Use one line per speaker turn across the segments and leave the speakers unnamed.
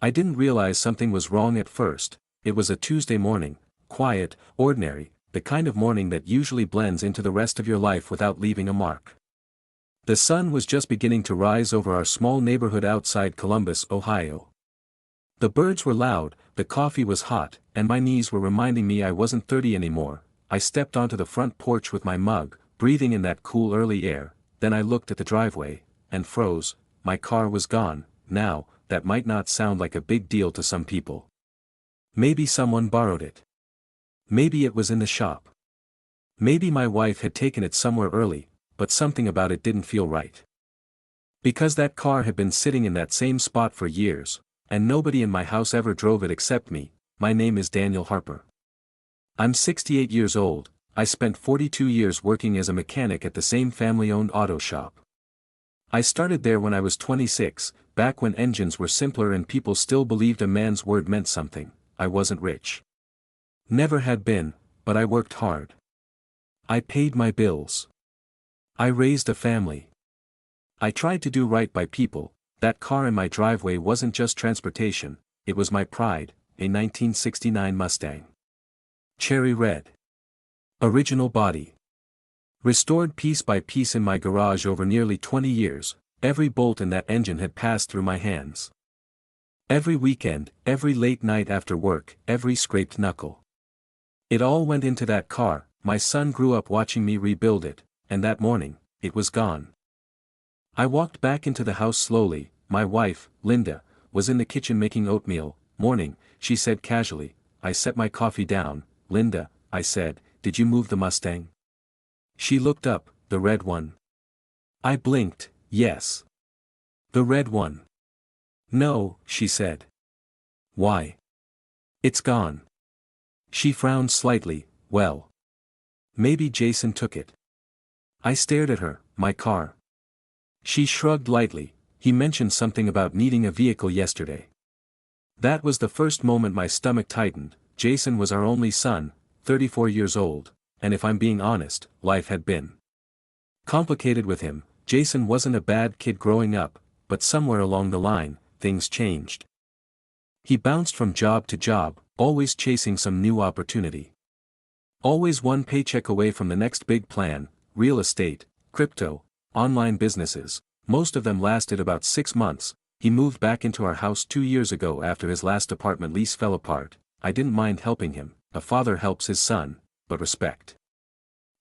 I didn't realize something was wrong at first. It was a Tuesday morning, quiet, ordinary, the kind of morning that usually blends into the rest of your life without leaving a mark. The sun was just beginning to rise over our small neighborhood outside Columbus, Ohio. The birds were loud, the coffee was hot, and my knees were reminding me I wasn't 30 anymore. I stepped onto the front porch with my mug, breathing in that cool early air. Then I looked at the driveway, and froze. My car was gone. Now, that might not sound like a big deal to some people. Maybe someone borrowed it. Maybe it was in the shop. Maybe my wife had taken it somewhere early, but something about it didn't feel right. Because that car had been sitting in that same spot for years, and nobody in my house ever drove it except me. My name is Daniel Harper. I'm 68 years old. I spent 42 years working as a mechanic at the same family-owned auto shop. I started there when I was 26, back when engines were simpler and people still believed a man's word meant something. I wasn't rich. Never had been, but I worked hard. I paid my bills. I raised a family. I tried to do right by people. That car in my driveway wasn't just transportation, it was my pride, a 1969 Mustang. Cherry red. Original body. Restored piece by piece in my garage over nearly 20 years, every bolt in that engine had passed through my hands. Every weekend, every late night after work, every scraped knuckle. It all went into that car. My son grew up watching me rebuild it, and that morning, it was gone. I walked back into the house slowly. My wife, Linda, was in the kitchen making oatmeal. Morning, she said casually. I set my coffee down. Linda, I said, did you move the Mustang? She looked up. The red one. I blinked. Yes. The red one. No, she said. Why? It's gone. She frowned slightly. Well. Maybe Jason took it. I stared at her. My car. She shrugged lightly. He mentioned something about needing a vehicle yesterday. That was the first moment my stomach tightened. Jason was our only son, 34 years old, and if I'm being honest, life had been complicated with him. Jason wasn't a bad kid growing up, but somewhere along the line, things changed. He bounced from job to job, always chasing some new opportunity. Always one paycheck away from the next big plan: real estate, crypto, online businesses. Most of them lasted about 6 months. He moved back into our house 2 years ago after his last apartment lease fell apart. I didn't mind helping him. A father helps his son, but respect.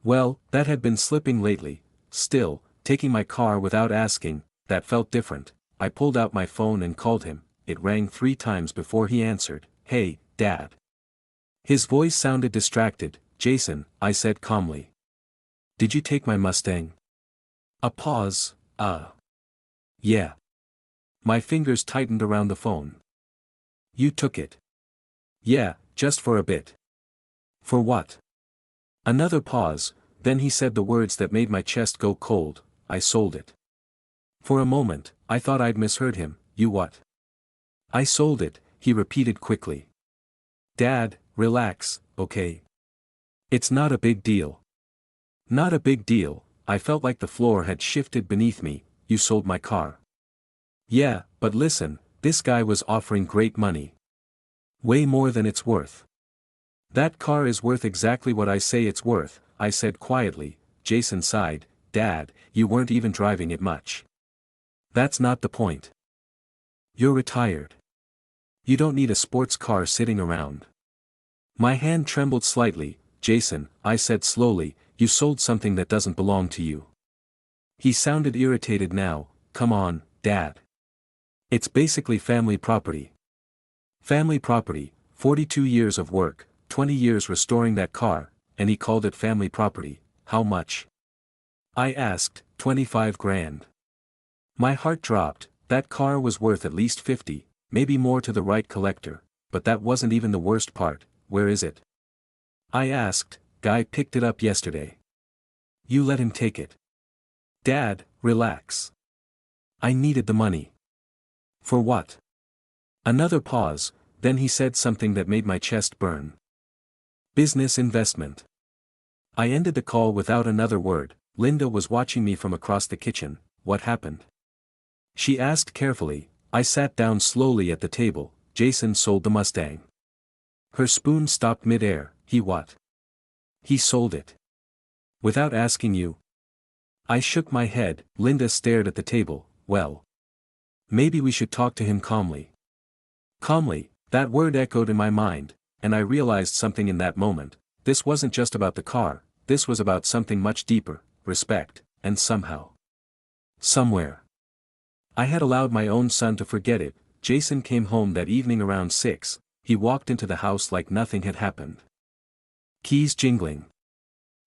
Well, that had been slipping lately. Still, taking my car without asking, that felt different. I pulled out my phone and called him. It rang 3 times before he answered. Hey, Dad. His voice sounded distracted. Jason, I said calmly. Did you take my Mustang? A pause. Yeah. My fingers tightened around the phone. You took it. Yeah, just for a bit. For what? Another pause, then he said the words that made my chest go cold. I sold it. For a moment, I thought I'd misheard him. You what? I sold it, he repeated quickly. Dad, relax, okay? It's not a big deal. Not a big deal. I felt like the floor had shifted beneath me. You sold my car. Yeah, but listen, this guy was offering great money. Way more than it's worth. That car is worth exactly what I say it's worth, I said quietly. Jason sighed. Dad, you weren't even driving it much. That's not the point. You're retired. You don't need a sports car sitting around. My hand trembled slightly. Jason, I said slowly, you sold something that doesn't belong to you. He sounded irritated now. Come on, Dad. It's basically family property. Family property, 42 years of work, 20 years restoring that car, and he called it family property. How much? I asked. 25 grand. My heart dropped. That car was worth at least 50, maybe more to the right collector, but that wasn't even the worst part. Where is it? I asked. Guy picked it up yesterday. You let him take it. Dad, relax. I needed the money. For what? Another pause, then he said something that made my chest burn. Business investment. I ended the call without another word. Linda was watching me from across the kitchen. What happened? She asked carefully. I sat down slowly at the table. Jason sold the Mustang. Her spoon stopped mid-air. He what? He sold it. Without asking you? I shook my head. Linda stared at the table. Well. Maybe we should talk to him calmly. Calmly, that word echoed in my mind, and I realized something in that moment. This wasn't just about the car, this was about something much deeper, respect, and somehow. Somewhere. I had allowed my own son to forget it. Jason came home that evening around 6, he walked into the house like nothing had happened. Keys jingling.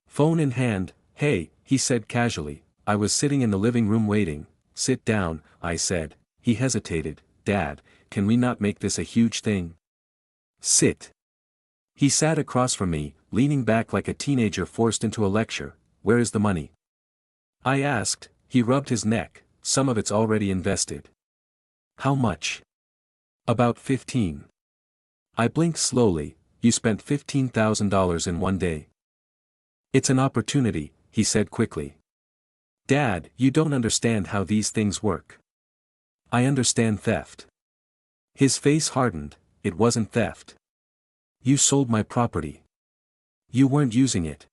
Phone in hand. Hey, he said casually. I was sitting in the living room waiting. Sit down, I said. He hesitated. Dad, can we not make this a huge thing? Sit. He sat across from me, leaning back like a teenager forced into a lecture. Where is the money? I asked. He rubbed his neck. Some of it's already invested. How much? About 15. I blinked slowly. You spent $15,000 in one day. It's an opportunity, he said quickly. Dad, you don't understand how these things work. I understand theft. His face hardened. It wasn't theft. You sold my property. You weren't using it.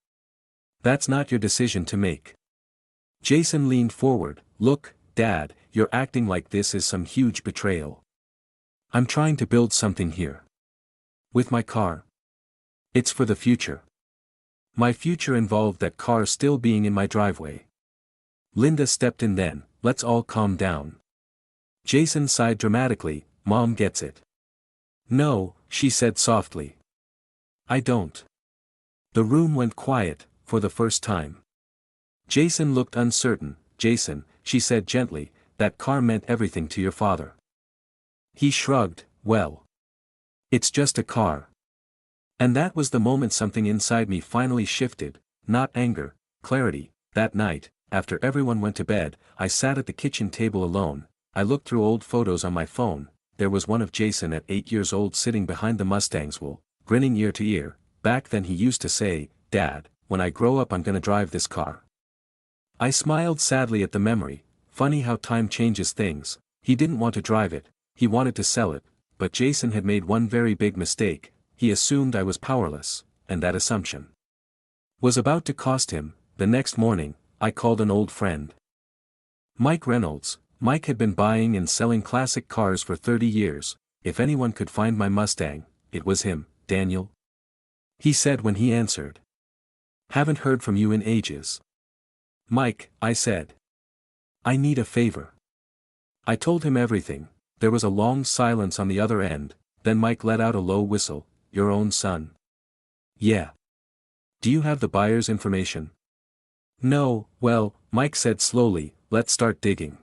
That's not your decision to make. Jason leaned forward. Look, Dad, you're acting like this is some huge betrayal. I'm trying to build something here. With my car. It's for the future. My future involved that car still being in my driveway. Linda stepped in then. Let's all calm down. Jason sighed dramatically. Mom gets it. No, she said softly. I don't. The room went quiet, for the first time. Jason looked uncertain. Jason, she said gently, that car meant everything to your father. He shrugged. Well. It's just a car. And that was the moment something inside me finally shifted, not anger, clarity. That night, after everyone went to bed, I sat at the kitchen table alone. I looked through old photos on my phone. There was one of Jason at 8 years old sitting behind the Mustang's wheel, grinning ear to ear. Back then he used to say, Dad, when I grow up I'm gonna drive this car. I smiled sadly at the memory. Funny how time changes things. He didn't want to drive it, he wanted to sell it, but Jason had made one very big mistake. He assumed I was powerless, and that assumption was about to cost him. The next morning, I called an old friend. Mike Reynolds. Mike had been buying and selling classic cars for 30 years. If anyone could find my Mustang, it was him. Daniel? He said when he answered. Haven't heard from you in ages. Mike, I said. I need a favor. I told him everything. There was a long silence on the other end, then Mike let out a low whistle. Your own son? Yeah. Do you have the buyer's information? No. Well, Mike said slowly, let's start digging.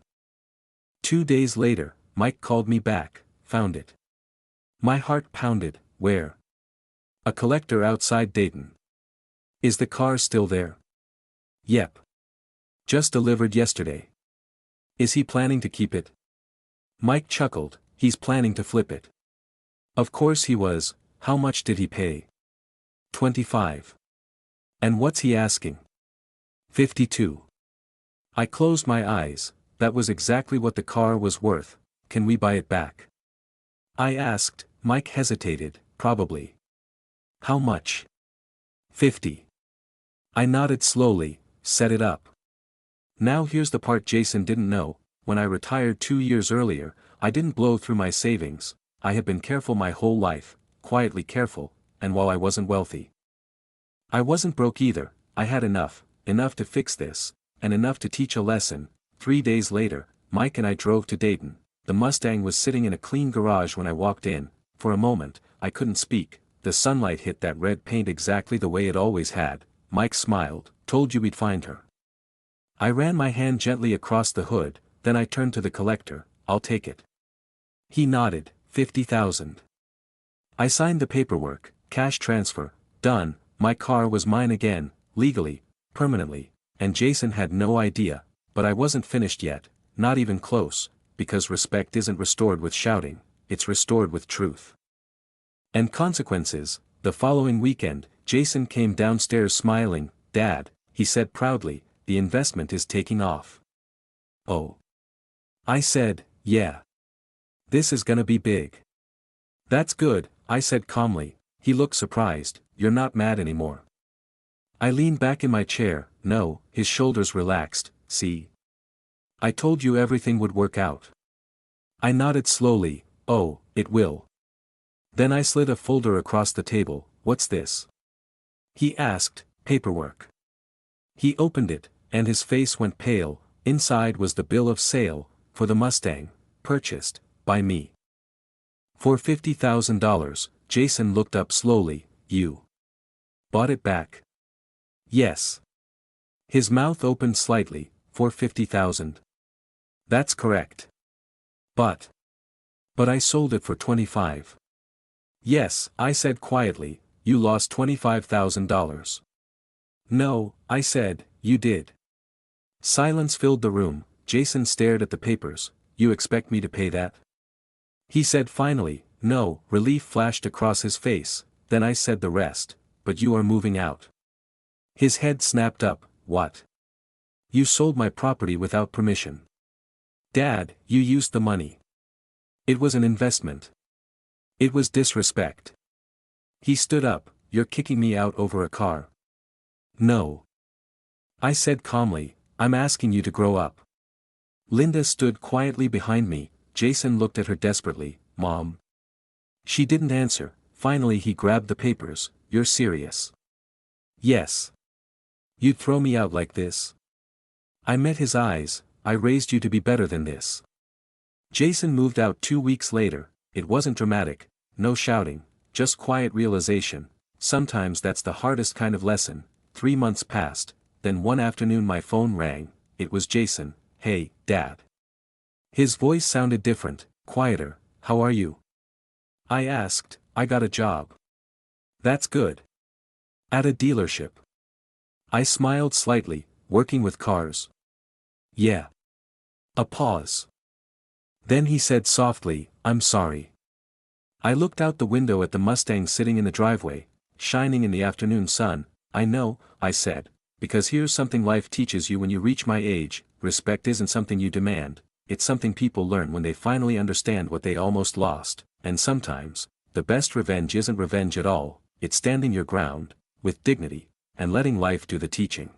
2 days later, Mike called me back. Found it. My heart pounded. Where? A collector outside Dayton. Is the car still there? Yep. Just delivered yesterday. Is he planning to keep it? Mike chuckled. He's planning to flip it. Of course he was. How much did he pay? 25. And what's he asking? 52. I closed my eyes. That was exactly what the car was worth. Can we buy it back? I asked. Mike hesitated. Probably. How much? 50. I nodded slowly. Set it up. Now here's the part Jason didn't know. When I retired 2 years earlier, I didn't blow through my savings. I had been careful my whole life, quietly careful, and while I wasn't wealthy, I wasn't broke either. I had enough to fix this, and enough to teach a lesson. 3 days later, Mike and I drove to Dayton. The Mustang was sitting in a clean garage when I walked in. For a moment, I couldn't speak. The sunlight hit that red paint exactly the way it always had. Mike smiled. Told you we'd find her. I ran my hand gently across the hood, then I turned to the collector. I'll take it. He nodded. 50,000. I signed the paperwork. Cash transfer. Done. My car was mine again, legally, permanently, and Jason had no idea. But I wasn't finished yet, not even close, because respect isn't restored with shouting, it's restored with truth. And consequences. The following weekend, Jason came downstairs smiling. Dad, he said proudly, the investment is taking off. Oh. I said, yeah. This is gonna be big. That's good, I said calmly. He looked surprised. You're not mad anymore. I leaned back in my chair. No, his shoulders relaxed. See? I told you everything would work out. I nodded slowly. Oh, it will. Then I slid a folder across the table. What's this? He asked. Paperwork. He opened it, and his face went pale. Inside was the bill of sale, for the Mustang, purchased, by me. For $50,000, Jason looked up slowly. You bought it back? Yes. His mouth opened slightly. For $50,000. That's correct. But I sold it for $25,000. Yes, I said quietly, you lost $25,000. No, I said, you did. Silence filled the room. Jason stared at the papers. You expect me to pay that? He said finally. No. Relief flashed across his face. Then I said the rest. But you are moving out. His head snapped up. What? You sold my property without permission. Dad, you used the money. It was an investment. It was disrespect. He stood up. You're kicking me out over a car. No. I said calmly, I'm asking you to grow up. Linda stood quietly behind me. Jason looked at her desperately. Mom. She didn't answer. Finally he grabbed the papers. You're serious? Yes. You'd throw me out like this? I met his eyes. I raised you to be better than this. Jason moved out 2 weeks later. It wasn't dramatic, no shouting, just quiet realization. Sometimes that's the hardest kind of lesson. 3 months passed, then one afternoon my phone rang. It was Jason. Hey, Dad. His voice sounded different, quieter. How are you? I asked. I got a job. That's good. At a dealership. I smiled slightly. Working with cars. Yeah. A pause. Then he said softly, I'm sorry. I looked out the window at the Mustang sitting in the driveway, shining in the afternoon sun. I know, I said, because here's something life teaches you when you reach my age. Respect isn't something you demand, it's something people learn when they finally understand what they almost lost, and sometimes, the best revenge isn't revenge at all, it's standing your ground, with dignity, and letting life do the teaching.